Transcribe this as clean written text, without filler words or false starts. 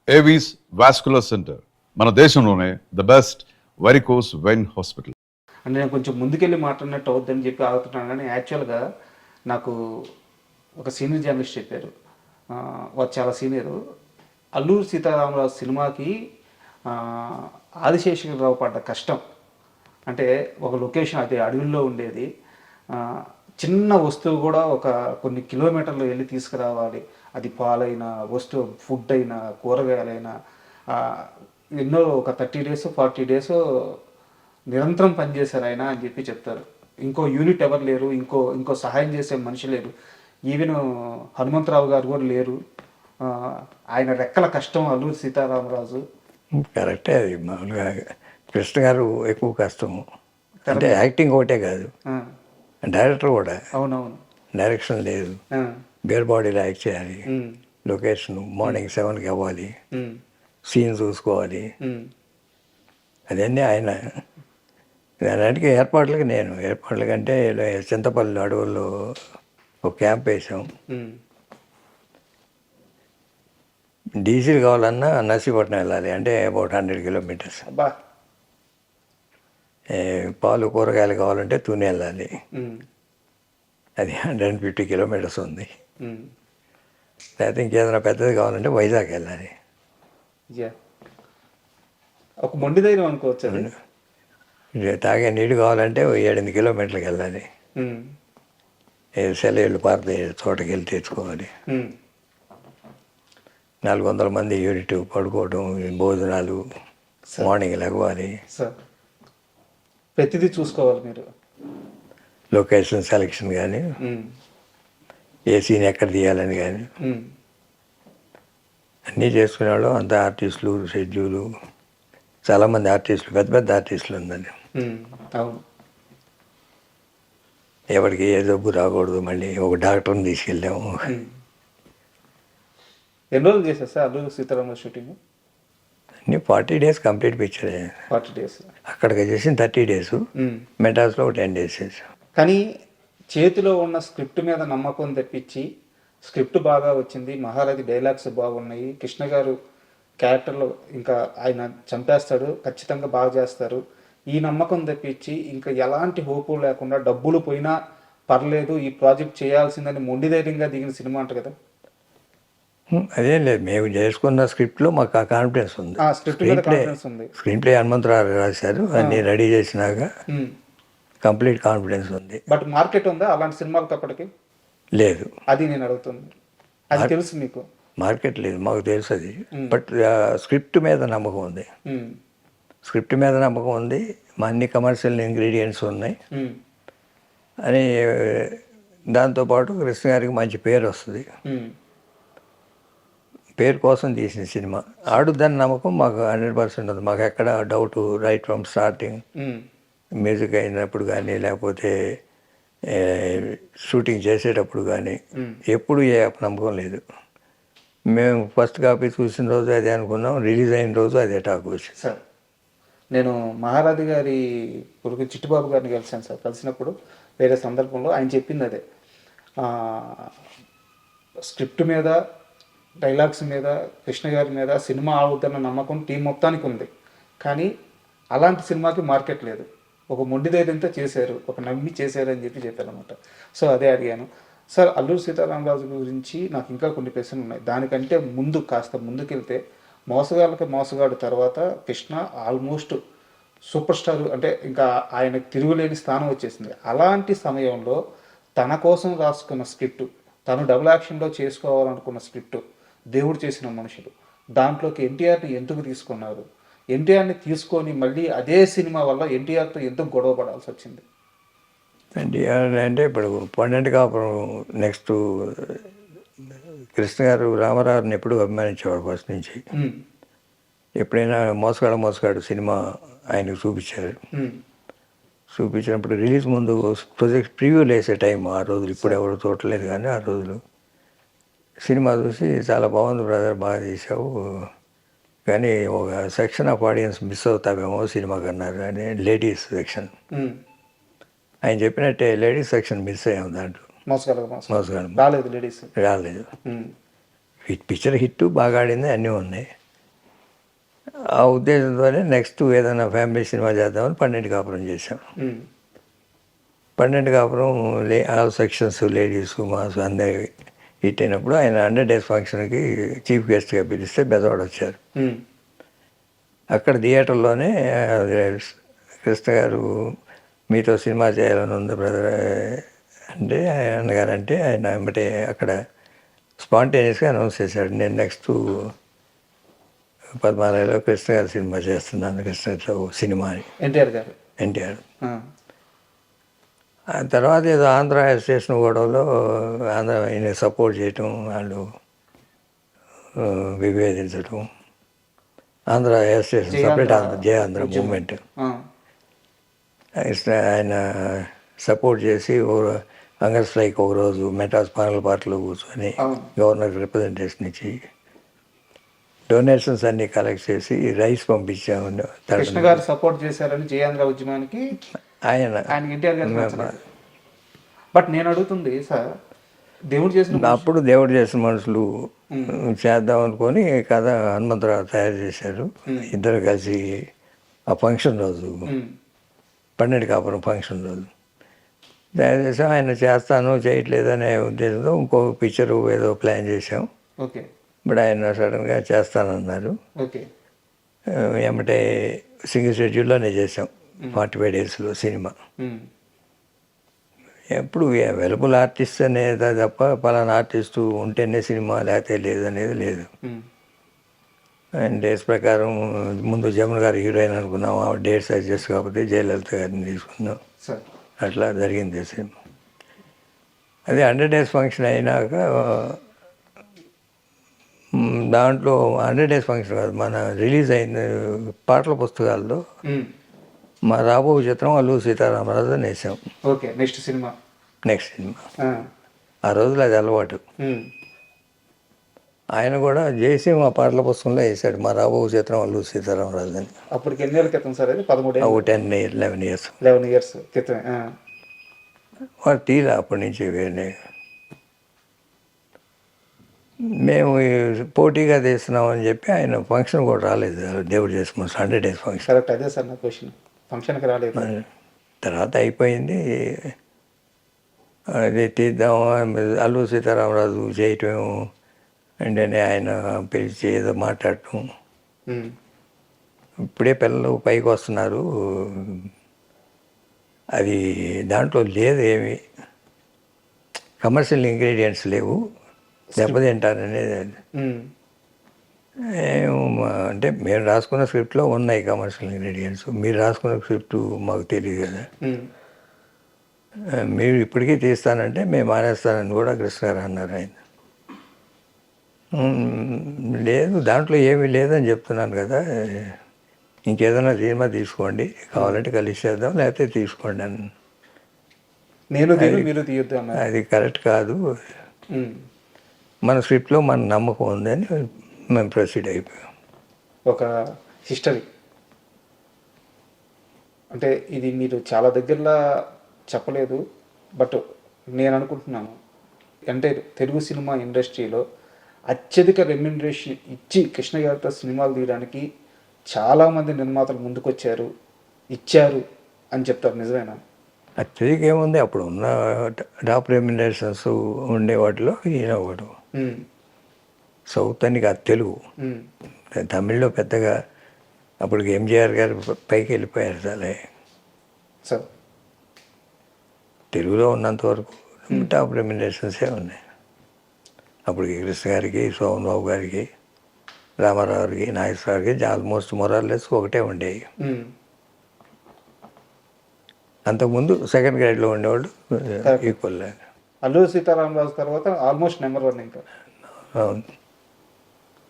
Avis vascular centre మన దేశంలోనే the best varicose vein hospital. అంటే నేను కొంచెం ముందుకెళ్ళి మాట్లాడినట్టు అవుద్దని చెప్పి ఆగుతున్నాను, కానీ యాక్చువల్గా నాకు ఒక సీనియర్ జర్నలిస్ట్ చెప్పారు, వారు చాలా సీనియరు. అల్లూరి సీతారామరాజు సినిమాకి ఆదిశేషగిరిరావు పడ్డ కష్టం అంటే, ఒక లొకేషన్ అది అడవుల్లో ఉండేది, చిన్న వస్తువు కూడా ఒక కొన్ని కిలోమీటర్లు వెళ్ళి తీసుకురావాలి, అది పాలైన వస్తువు, ఫుడ్ అయినా, కూరగాయలైనా ఎన్నో ఒక 30 days 40 days నిరంతరం పనిచేశారు ఆయన అని చెప్పి చెప్తారు. ఇంకో యూనిట్ ఎవరు లేరు, ఇంకో సహాయం చేసే మనిషి లేరు, ఈవెన్ హనుమంతరావు గారు కూడా లేరు. ఆయన రెక్కల కష్టం అల్లూరి సీతారామరాజు. కరెక్టే, అది మామూలుగా కృష్ణ గారు ఎక్కువ కష్టము అంటే యాక్టింగ్ ఒకటే కాదు, డైరెక్టర్ కూడా. అవునవును, డైరెక్షన్ లేదు, బేర్ బాడీలో యాక్ట్ చేయాలి, లొకేషన్ మార్నింగ్ 7కి అవ్వాలి, సీన్ చూసుకోవాలి, అదన్నీ ఆయన. దానికి ఏర్పాట్ల కంటే చింతపల్లి అడవుల్లో ఒక క్యాంప్ వేసాం. డీజిల్ కావాలన్నా నర్సీపట్నం వెళ్ళాలి, అంటే అబౌట్ 100 kilometers. పాలు కూరగాయలు కావాలంటే తుని వెళ్ళాలి, అది 150 kilometers ఉంది. లేకపోతే ఇంకేదైనా పెద్దది కావాలంటే వైజాగ్ వెళ్ళాలి. ఒక మొండి ధైర్యం అనుకోవచ్చు. తాగే నీళ్ళు కావాలంటే 7-8 kilometers వెళ్ళాలి, సెలవులు పారితే చోటకి వెళ్ళి తెచ్చుకోవాలి. 400 మంది యూనిట్ పడుకోవడం, భోజనాలు, మార్నింగ్ లెగవాలి, ప్రతిదీ చూసుకోవాలి మీరు. లొకేషన్ సెలెక్షన్ కానీ, ఏ సీన్ ఎక్కడ తీయాలని కానీ అన్నీ చేసుకునేవాళ్ళం. అంత ఆర్టిస్టులు, షెడ్యూలు, చాలామంది ఆర్టిస్టులు, పెద్ద పెద్ద ఆర్టిస్టులు ఉందండి. అవును, ఎవరికి ఏ జబ్బు రాకూడదు. మళ్ళీ ఒక డాక్టర్ని తీసుకెళ్ళాము. ఎన్ని రోజులు చేశారు సార్ అల్లూరి సీతారామరాజు షూటింగ్? అన్నీ 40 days కంప్లీట్ పిక్చర్. 40 days అక్కడికి చేసిన 30 days, మెడ్రాస్లో 10 days చేసాం. కానీ చేతిలో ఉన్న స్క్రిప్ట్ మీద నమ్మకం తెప్పించి, స్క్రిప్ట్ బాగా వచ్చింది, మహారథి డైలాగ్స్ బాగున్నాయి, కృష్ణ గారు క్యారెక్టర్లో ఇంకా ఆయన చంపేస్తాడు, ఖచ్చితంగా బాగా చేస్తారు, ఈ నమ్మకం తెప్పించి ఇంకా ఎలాంటి హోపు లేకుండా డబ్బులు పోయినా పర్లేదు ఈ ప్రాజెక్ట్ చేయాల్సిందని మొండి ధైర్యంగా దిగిన సినిమా అంట కదా? అదేం లేదు, మేము చేసుకున్న స్క్రిప్ట్లో మాకు ఆ కాన్ఫిడెన్స్ ఉంది. స్క్రీన్ ప్లే హనుమంతరావు రాశారు, అన్ని రెడీ చేసినాక కంప్లీట్ కాన్ఫిడెన్స్ ఉంది. బట్ మార్కెట్ ఉందా అలాంటి సినిమాలకు అప్పటికి? లేదు, అది నేను అడుగుతుంది. అది తెలుసు మీకు? మార్కెట్ లేదు, మాకు తెలుసు అది. బట్ స్క్రిప్ట్ మీద నమ్మకం ఉంది, స్క్రిప్ట్ మీద నమ్మకం ఉంది, మా అన్ని కమర్షియల్ ఇంగ్రీడియంట్స్ ఉన్నాయి అని. దాంతోపాటు కృష్ణ గారికి మంచి పేరు వస్తుంది, పేరు కోసం తీసిన సినిమా. ఆడుద్దని నమ్మకం మాకు 100% ఉంది. మాకు ఎక్కడ doubt right from starting, music అయినప్పుడు కానీ, లేకపోతే షూటింగ్ చేసేటప్పుడు కానీ ఎప్పుడు ఏ నమ్మకం లేదు. మేము ఫస్ట్ కాపీ చూసిన రోజు అదే అనుకున్నాం, రిలీజ్ అయిన రోజు అదే టాక్ వచ్చింది. సార్ నేను మహారాజు గారి కొడుకు చిట్టుబాబు గారిని కలిసాను సార్. కలిసినప్పుడు వేరే సందర్భంలో ఆయన చెప్పింది అదే, స్క్రిప్ట్ మీద, డైలాగ్స్ మీద, కృష్ణ గారి మీద సినిమా అవుతున్న నమ్మకం టీం మొత్తానికి ఉంది, కానీ అలాంటి సినిమాకి మార్కెట్ లేదు. ఒక మొండి ధైర్యంతో చేశారు, ఒక నమ్మి చేశారు అని చెప్పారనమాట. సో అదే అడిగాను సార్. అల్లూరి సీతారామరాజు గురించి నాకు ఇంకా కొన్ని ప్రశ్నలు ఉన్నాయి. దానికంటే ముందు కాస్త ముందుకెళ్తే, మోసగాళ్ళకి మోసగాడు తర్వాత కృష్ణ ఆల్మోస్ట్ సూపర్ స్టార్, అంటే ఇంకా ఆయనకు తిరుగులేని స్థానం వచ్చేసింది. అలాంటి సమయంలో తన కోసం రాసుకున్న స్క్రిప్ట్, తను డబుల్ యాక్షన్లో చేసుకోవాలనుకున్న స్క్రిప్ట్, దేవుడు చేసిన మనుషులు, దాంట్లోకి ఎన్టీఆర్ని ఎందుకు తీసుకున్నారు? ఎన్టీఆర్ని తీసుకొని మళ్ళీ అదే సినిమా వల్ల ఎన్టీఆర్తో ఎందుకు గొడవ పడాల్సి వచ్చింది? ఎన్టీఆర్ అంటే ఇప్పుడు పండంటి కాపురం నెక్స్ట్ కృష్ణ గారు రామారావుని ఎప్పుడు అభిమానించేవాడు ఫస్ట్ నుంచి. ఎప్పుడైనా మోసగాడు సినిమా ఆయనకు చూపించారు. చూపించినప్పుడు రిలీజ్ ముందు ప్రొజెక్ట్ ప్రివ్యూలు వేసే టైం ఆ రోజులు, ఇప్పుడు ఎవరు చూడలేదు కానీ ఆ రోజులు సినిమా చూసి చాలా బాగుంది బ్రదర్, బాగా చేసావు, కానీ ఒక సెక్షన్ ఆఫ్ ఆడియన్స్ మిస్ అవుతావేమో సినిమాకి అన్నారు. కానీ లేడీస్ సెక్షన్, ఆయన చెప్పినట్టే లేడీస్ సెక్షన్ మిస్ అయ్యాము దాంట్లో. మోసగాడు రాలేదు. పిక్చర్ హిట్ బాగా ఆడింది, అన్నీ ఉన్నాయి. ఆ ఉద్దేశంతోనే నెక్స్ట్ ఏదైనా ఫ్యామిలీ సినిమా చేద్దామని 12 కాపురం చేసాం. 12 కాపురం ఆల్ సెక్షన్స్ లేడీస్ మాస్ అందరి హిట్ అయినప్పుడు ఆయన 100 డేస్ ఫంక్షన్కి చీఫ్ గెస్ట్గా పిలిస్తే బెజవాడ వచ్చారు. అక్కడ థియేటర్లోనే కృష్ణ గారు మీతో సినిమా చేయాలని ఉంది బ్రదర్ అంటే అన్నగారంటే ఆయన వెంబటే అక్కడ స్పాంటేనియస్గా అనౌన్స్ చేశాడు, నేను నెక్స్ట్ పద్మాలయలో కృష్ణ గారి సినిమా చేస్తున్నాను, కృష్ణ సినిమా అని. ఎన్టీఆర్ ఆ తర్వాత ఏదో ఆంధ్ర స్టేషన్ గొడవలో ఆంధ్ర ఆయన సపోర్ట్ చేయటం, వాళ్ళు విభేదించడం, ఆంధ్ర స్టేషన్ సపరేట్ జయ ఆంధ్ర మూమెంట్ ఆయన సపోర్ట్ చేసి హంగర్ స్ట్రైక్ ఒక రోజు మెటాస్ పానల్ పార్టీలో కూర్చొని గవర్నర్ రిప్రజెంటేషన్ ఇచ్చి డొనేషన్స్ అన్ని కలెక్ట్ చేసి రైస్ పంపించాము. కృష్ణ గారు సపోర్ట్ చేశారని జయాంధ్ర ఉద్యమానికి ఆయన ఎన్టీఆర్ గారు. బట్ నేను అడుగుతుంది సార్, దేవుడు చేసిన అప్పుడు దేవుడు చేసిన మనుషులు చేద్దాం అనుకొని కథ హనుమంతరావు తయారు చేశారు. ఇద్దరు కలిసి ఆ ఫంక్షన్ రోజు 12 కాపురం ఫంక్షన్ రోజు తయారు చేసాం. ఆయన చేస్తాను చేయట్లేదు అనే ఉద్దేశంతో ఇంకో పిక్చరు ఏదో ప్లాన్ చేసాం. ఓకే. బట్ ఆయన సడన్గా చేస్తానన్నారు. ఓకే. ఏమంటే సింగిల్ షెడ్యూల్లోనే చేసాం 45 డేస్లో సినిమా. ఎప్పుడు అవైలబుల్ ఆర్టిస్ట్ అనేది తప్ప పలానా ఆర్టిస్టు ఉంటేనే సినిమా లేకపోతే లేదు అనేది లేదు. అండ్ డేట్స్ ప్రకారం ముందు జమున గారు హీరోయిన్ అనుకున్నాం, ఆ డేట్స్ అడ్జస్ట్ కాకపోతే జయలలిత గారిని తీసుకున్నాం. అట్లా జరిగింది సినిమా. అది 100 డేస్ ఫంక్షన్ అయినాక దాంట్లో 100 డేస్ ఫంక్షన్ కాదు, మన రిలీజ్ అయిన పాటల పుస్తకాల్లో మా రాబో చిత్రం అల్లు సీతారామరాజు అని వేసాం. ఓకే. నెక్స్ట్ సినిమా ఆ రోజులు అది అలవాటు. ఆయన కూడా చేసి మా పాటల పుస్తకంలో వేసాడు, మా రాబో చిత్రం అల్లు సీతారామరాజు అని. అప్పటికి ఎన్ని ఏళ్ళ క్రితం సార్ అది? 11 ఇయర్స్ క్రితం. వాడు తీరా అప్పటి నుంచి వేరే మేము పోటీగా తీస్తున్నామని చెప్పి ఆయన ఫంక్షన్ కూడా రాలేదు. దేవుడు చేసుకున్నాం 100 డేస్ ఫంక్షన్. కరెక్ట్, అదే సార్ నా క్వశ్చన్. ఫంక్షన్కి రాలేదు. తర్వాత అయిపోయింది, అది తీద్దాం అల్లు సీతారామరాజు చేయటం అంటే ఆయన పిలిచి ఏదో మాట్లాడటం. ఇప్పుడే పిల్లలు పైకి వస్తున్నారు, అది దాంట్లో లేదు, ఏమి కమర్షియల్ ఇంగ్రీడియంట్స్ లేవు, దెబ్బతింటారనేది. అంటే మేము రాసుకున్న స్క్రిప్ట్లో ఉన్నాయి కమర్షియల్ ఇంగ్రీడియంట్స్, మీరు రాసుకున్న స్క్రిప్ట్ మాకు తెలియదు కదా, మీరు ఇప్పటికీ తీస్తానంటే మేము మానేస్తానని కూడా కృష్ణ గారు అన్నారు. ఆయన లేదు దాంట్లో ఏమీ లేదని చెప్తున్నాను కదా, ఇంకేదైనా సినిమా తీసుకోండి, కావాలంటే కలిసేద్దాం లేకపోతే తీసుకోండి అని. మీరు తీయొద్దు అన్నారు. అది కరెక్ట్ కాదు, మన స్క్రిప్ట్లో మన నమ్మకం ఉందని మేము ప్రొసీడ్ అయిపోయాం. ఒక హిస్టరీ అంటే ఇది మీరు చాలా దగ్గరలో చెప్పలేదు, బట్ నేను అనుకుంటున్నాను అంటే తెలుగు సినిమా ఇండస్ట్రీలో అత్యధిక రెమ్యునరేషన్ ఇచ్చి కృష్ణ గారితో సినిమాలు తీయడానికి చాలామంది నిర్మాతలు ముందుకొచ్చారు, ఇచ్చారు అని చెప్తారు. నిజమేనా? అత్యధిక ఏముంది, అప్పుడు ఉన్న టాప్ రెమ్యునరేషన్స్ ఉండే వాటిలో ఈయన ఒకడు. సౌత్ అని కాదు, తెలుగు. తమిళ్లో పెద్దగా అప్పటికి ఎంజీఆర్ గారు పైకి వెళ్ళిపోయారు చాలా. సార్ తెలుగులో ఉన్నంత వరకు టాప్ రెమ్యునరేషన్సే ఉన్నాయి. అప్పటికి కృష్ణ గారికి, సోమన్ బాబు గారికి, రామారావు గారికి, నాగేశ్వర గారికి ఆల్మోస్ట్ మొరార్లెస్ ఒకటే ఉండేవి. అంతకుముందు సెకండ్ గ్రేడ్లో ఉండేవాళ్ళు ఈక్వల్. అల్లు సీతారామరాజు తర్వాత ఆల్మోస్ట్ నెంబర్ 1 ఇంకా. అవును.